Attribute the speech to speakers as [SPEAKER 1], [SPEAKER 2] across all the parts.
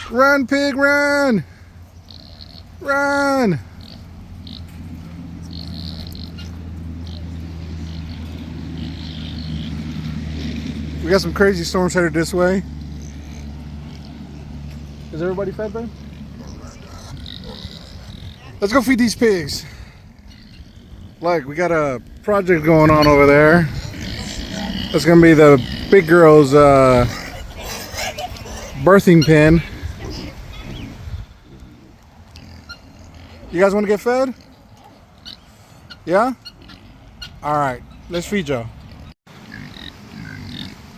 [SPEAKER 1] Run, pig, run! Run! We got some crazy storms headed this way. Is everybody fed, babe? Let's go feed these pigs. Like, we got a project going on over there. That's gonna be the big girl's birthing pen. You guys want to get fed? Yeah? Alright, let's feed y'all.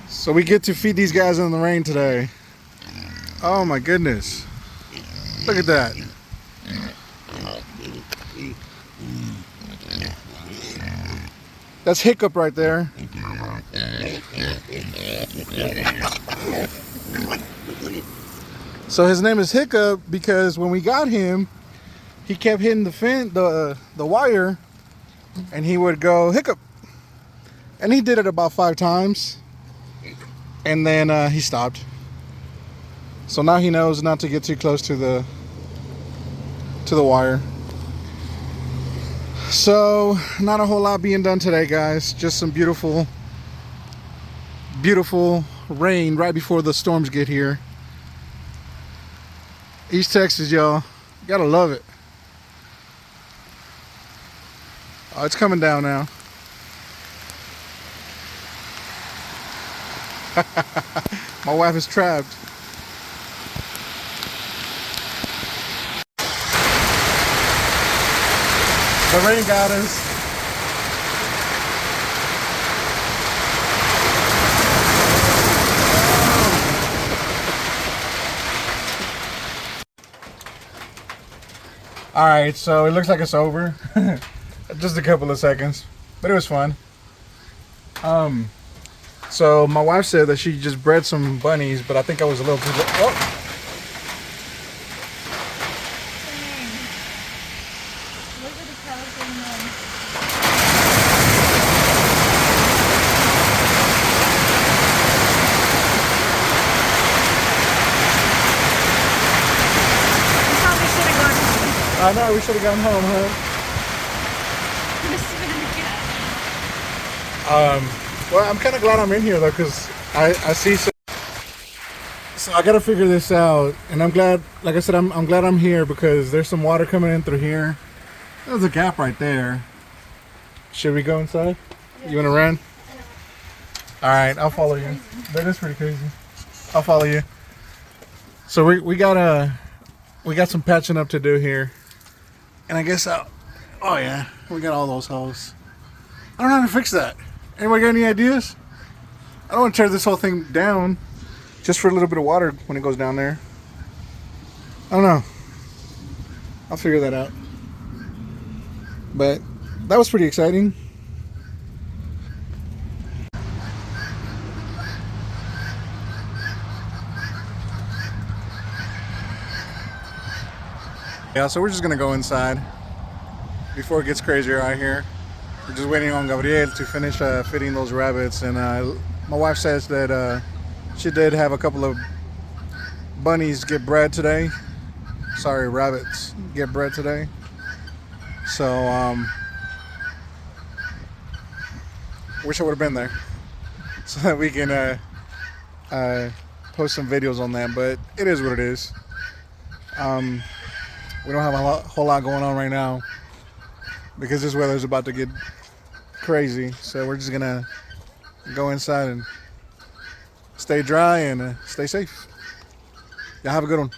[SPEAKER 1] So we get to feed these guys in the rain today. Oh my goodness. Look at that. That's Hiccup right there. So his name is Hiccup because when we got him, he kept hitting the wire, and he would go Hiccup. And he did it about 5 times. And then he stopped. So now he knows not to get too close to the wire. So not a whole lot being done today, guys. Just some beautiful rain right before the storms get here. East Texas, y'all. Gotta love it. Oh, it's coming down now. My wife is trapped. The rain got us. All right, so it looks like it's over. Just a couple of seconds, but it was fun. So my wife said that she just bred some bunnies, but I think I was a little too. Oh. I know, we should have gone home, huh? Well, I'm kind of glad I'm in here though, because I see so I gotta figure this out, and I'm glad, like I said, I'm glad I'm here because there's some water coming in through here. There's a gap right there. Should we go inside? Yeah. You wanna run? All right, I'll follow you. That is pretty crazy. I'll follow you. So we got some patching up to do here. And I guess oh yeah, we got all those holes. I don't know how to fix that. Anybody got any ideas? I don't want to tear this whole thing down just for a little bit of water when it goes down there. I don't know. I'll figure that out. But that was pretty exciting. Yeah, so we're just gonna go inside before it gets crazier out here. We're just waiting on Gabriel to finish feeding those rabbits, and my wife says that she did have a couple of bunnies get bred today. Sorry, rabbits get bred today. So wish I would have been there so that we can post some videos on that, but it is what it is. We don't have a whole lot going on right now because this weather is about to get crazy. So we're just gonna go inside and stay dry and stay safe. Y'all have a good one.